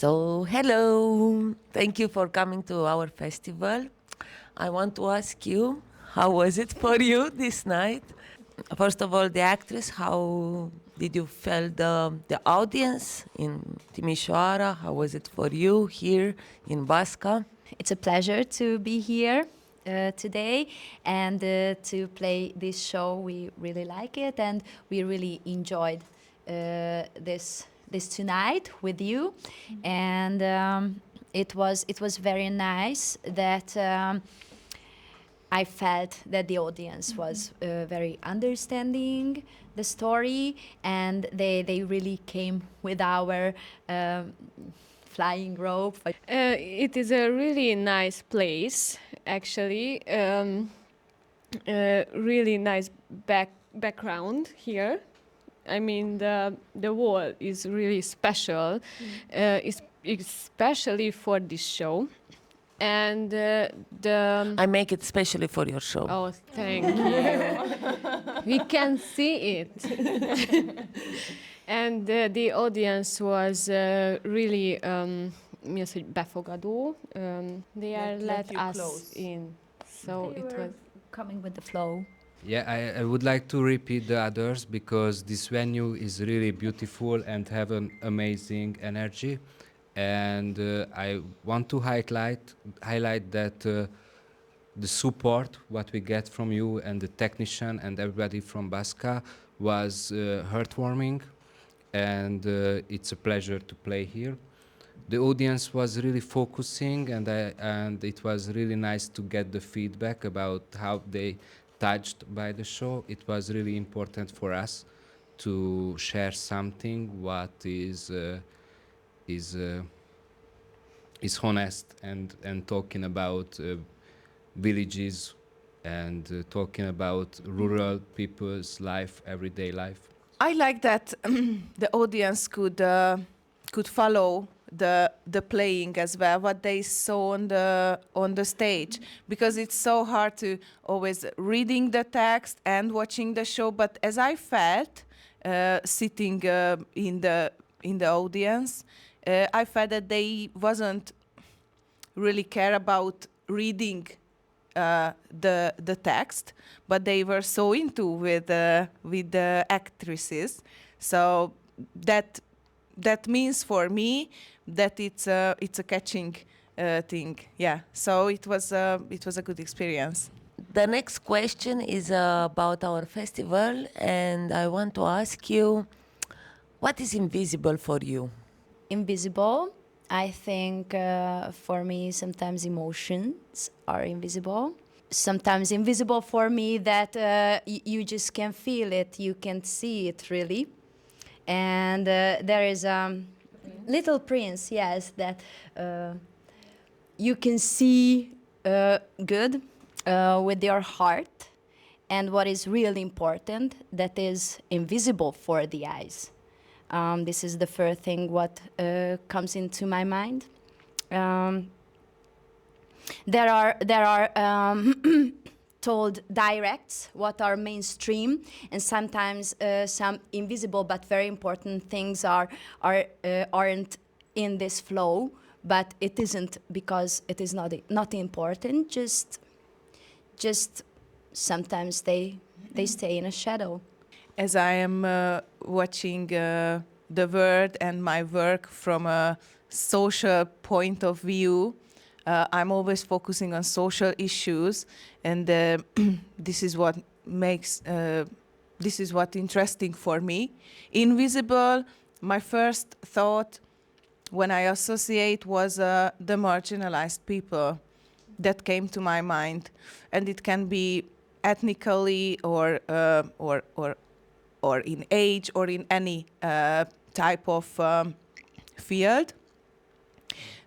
So, hello. Thank you for coming to our festival. I want to ask you, how was it for you this night? First of all, the actress, how did you feel the audience in Timișoara? How was it for you here in Basca? It's a pleasure to be here today and to play this show. We really like it, and we really enjoyed this tonight with you. And it was very nice that I felt that the audience was very understanding the story, and they really came with our flying rope. It is a really nice place, actually. Really nice background here. I mean, the wall is really special, especially for this show. And I make it specially for your show. Oh, thank you. We can see it. And the audience was really mi az, hogy befogadó. They let us close in. So They it were was coming with the flow. Yeah, I would like to repeat the others because this venue is really beautiful and have an amazing energy. And I want to highlight that the support what we get from you and the technician and everybody from Basca was heartwarming, and it's a pleasure to play here. The audience was really focusing, and it was really nice to get the feedback about how they touched by the show. It was really important for us to share something what is honest and talking about villages and talking about rural people's life, everyday life. I like that the audience could follow the playing as well, what they saw on the stage, because it's so hard to always reading the text and watching the show. But as I felt sitting in the audience, I felt that they wasn't really care about reading the text, but they were so into with the actresses. So that means for me that it's a catching thing. Yeah. So it was a good experience. The next question is about our festival, and I want to ask you, what is invisible for you? Invisible, I think for me sometimes emotions are invisible. Sometimes invisible for me that you just can feel it, you can see it really. And there is Little Prince, yes, that you can see good with your heart, and what is really important that is invisible for the eyes. This is the first thing what comes into my mind. There are told directs what are mainstream, and sometimes some invisible but very important things aren't in this flow. But it isn't because it is not important. Just sometimes they stay in a shadow. As I am watching the world and my work from a social point of view, I'm always focusing on social issues, and this is what makes this is what interesting for me. Invisible, my first thought when I associate was the marginalized people that came to my mind, and it can be ethnically or in age or in any type of field.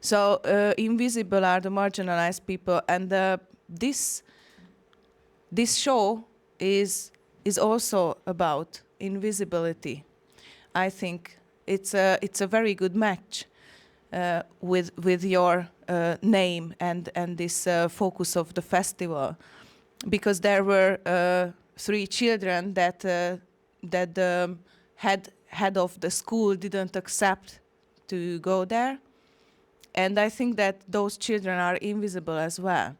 So invisible are the marginalized people, and this show is also about invisibility. I think it's a very good match with your name and this focus of the festival, because there were 3 children that the head of the school didn't accept to go there, And I think that those children are invisible as well.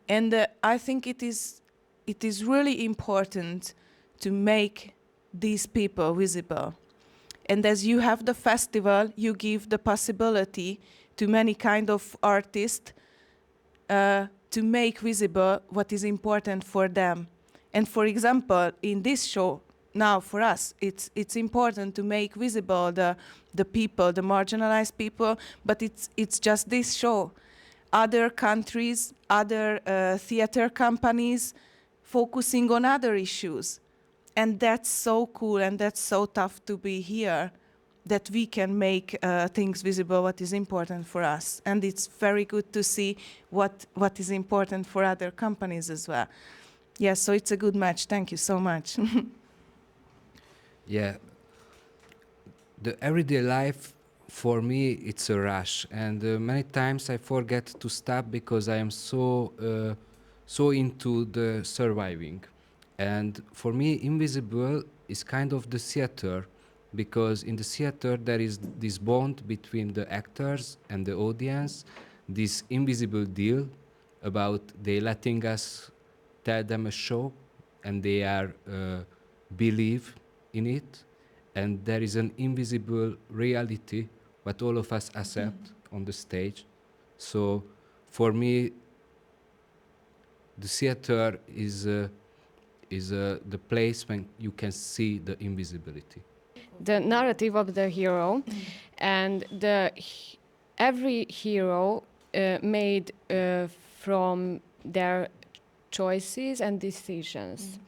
And I think it is really important to make these people visible. And as you have the festival, you give the possibility to many kind of artists to make visible what is important for them. And for example, in this show, now for us, it's important to make visible the people, the marginalized people, but it's just this show. Other countries, other theater companies focusing on other issues. And that's so cool and that's so tough to be here, that we can make things visible, what is important for us. And it's very good to see what is important for other companies as well. Yeah, so it's a good match. Thank you so much. Yeah, the everyday life for me it's a rush, and many times I forget to stop because I am so into the surviving. And for me, invisible is kind of the theater, because in the theater there is this bond between the actors and the audience, this invisible deal about they letting us tell them a show, and they are believe in it, and there is an invisible reality what all of us accept on the stage. So for me, the theater is the place when you can see the invisibility. The narrative of the hero, and every hero made from their choices and decisions.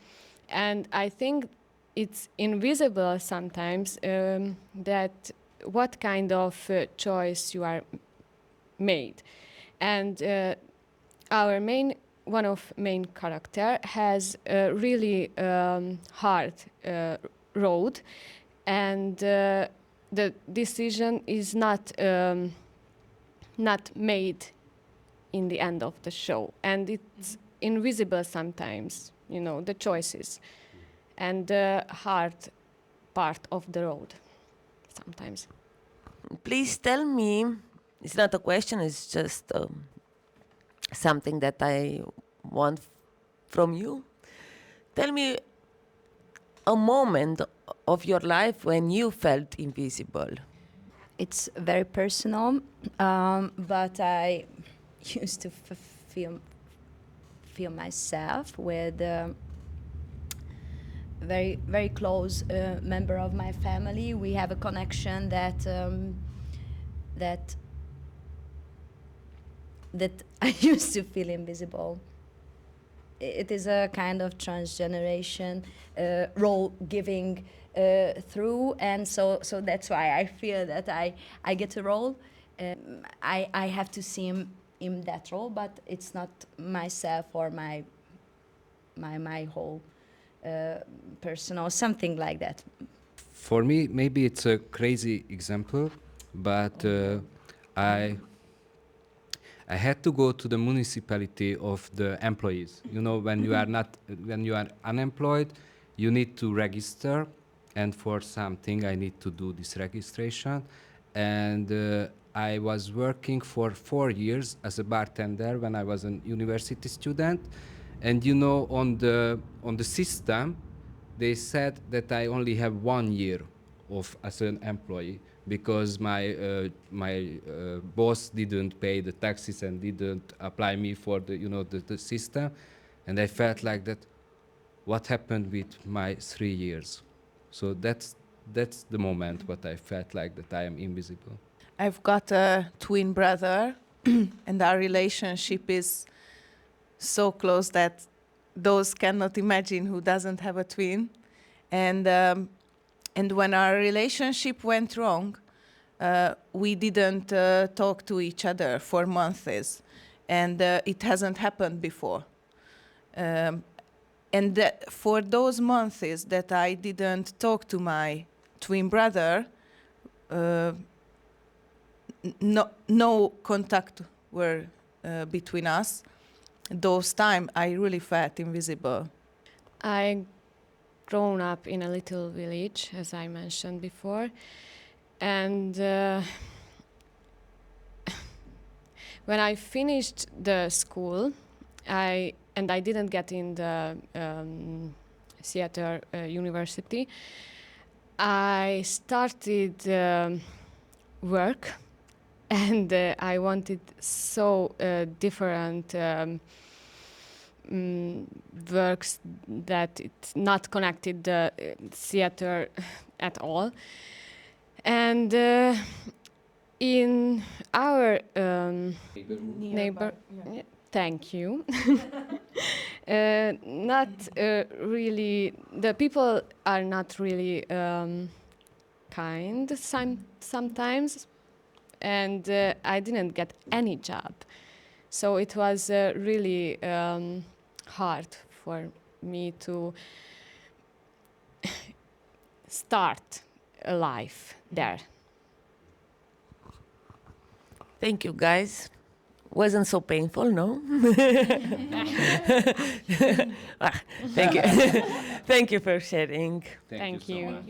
And I think it's invisible sometimes that what kind of choice you are made. And our one of main character has a really hard road, and the decision is not made in the end of the show, and it's invisible sometimes, the choices and the hard part of the road sometimes. Please tell me, it's not a question, it's just something that I want from you. Tell me a moment of your life when you felt invisible. It's very personal, but I used to feel myself with a very, very close member of my family. We have a connection that I used to feel invisible. It is a kind of transgeneration role giving through, and so that's why I feel that I get a role. I have to see him in that role, but it's not myself or my whole person or something like that. For me, maybe it's a crazy example, but I had to go to the municipality of the employees. When you are unemployed, you need to register, and for something I need to do this registration. And I was working for 4 years as a bartender when I was a university student. And on the system, they said that I only have 1 year as an employee, because my boss didn't pay the taxes and didn't apply me for the system. And I felt like that, what happened with my 3 years? So that's the moment what I felt like that I am invisible. I've got a twin brother, and our relationship is so close that those cannot imagine who doesn't have a twin. And when our relationship went wrong, we didn't talk to each other for months, and it hasn't happened before. And for those months that I didn't talk to my twin brother, no contact were between us. Those time I really felt invisible. I grown up in a little village, as I mentioned before, and when I finished the school, I didn't get in the theater university. I started work, and I wanted so different works that it's not connected the theater at all. And in our neighbor, yeah, thank you. Not really. The people are not really kind sometimes, and I didn't get any job. So it was really hard for me to start a life there. Thank you, guys. Wasn't so painful, no? Thank you. Thank you for sharing. Thank you.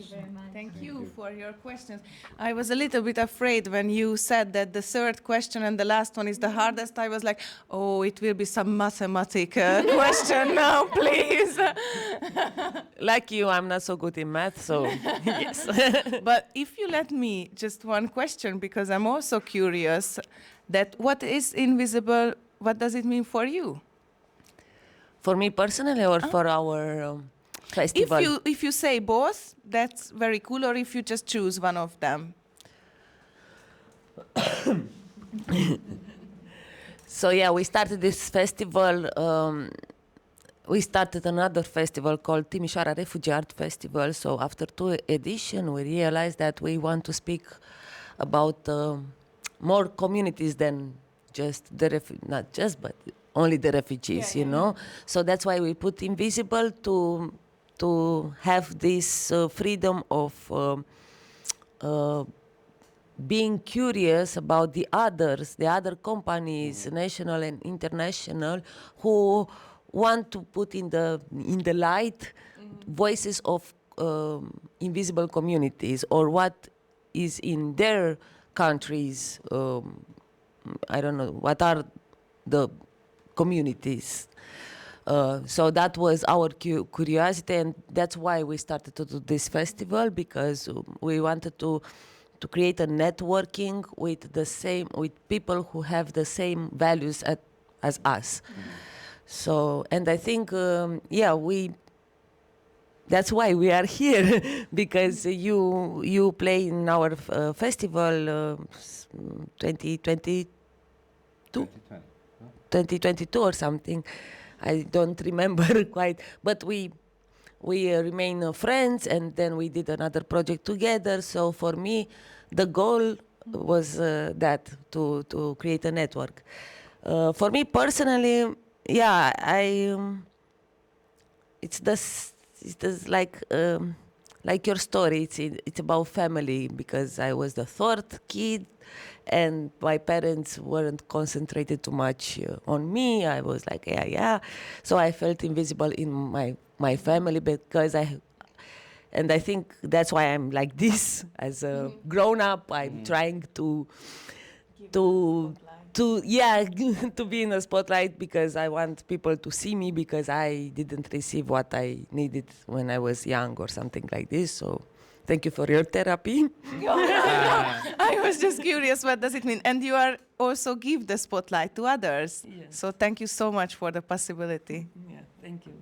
Thank you for your questions. I was a little bit afraid when you said that the third question and the last one is the hardest. I was like, oh, it will be some mathematical question now, please. Like you, I'm not so good in math, so yes. But if you let me, just one question, because I'm also curious, that what is invisible, what does it mean for you? For me personally, or for our festival? If you say both, that's very cool, or if you just choose one of them. So yeah, we started this festival. We started another festival called Timișoara Refugee Art Festival. So after 2 editions, we realized that we want to speak about more communities than just the not just, but only the refugees, you know. So that's why we put invisible to have this freedom of being curious about the others, the other companies, national and international, who want to put in the light voices of invisible communities, or what is in their countries. I don't know, what are the communities. So that was our curiosity, and that's why we started to do this festival, because we wanted to create a networking with people who have the same values as us. So, and I think, that's why we are here, because you play in our festival 2022 or something. I don't remember quite, but we remain friends, and then we did another project together. So for me, the goal was that to create a network. For me personally, yeah, it's like your story. It's about family, because I was the third kid, and my parents weren't concentrated too much on me. I was like, yeah. So I felt invisible in my family, because I think that's why I'm like this. As a grown up, I'm trying to be in the spotlight, because I want people to see me, because I didn't receive what I needed when I was young or something like this. So thank you for your therapy. I was just curious, what does it mean? And you are also give the spotlight to others. Yes. So thank you so much for the possibility. Yeah, thank you.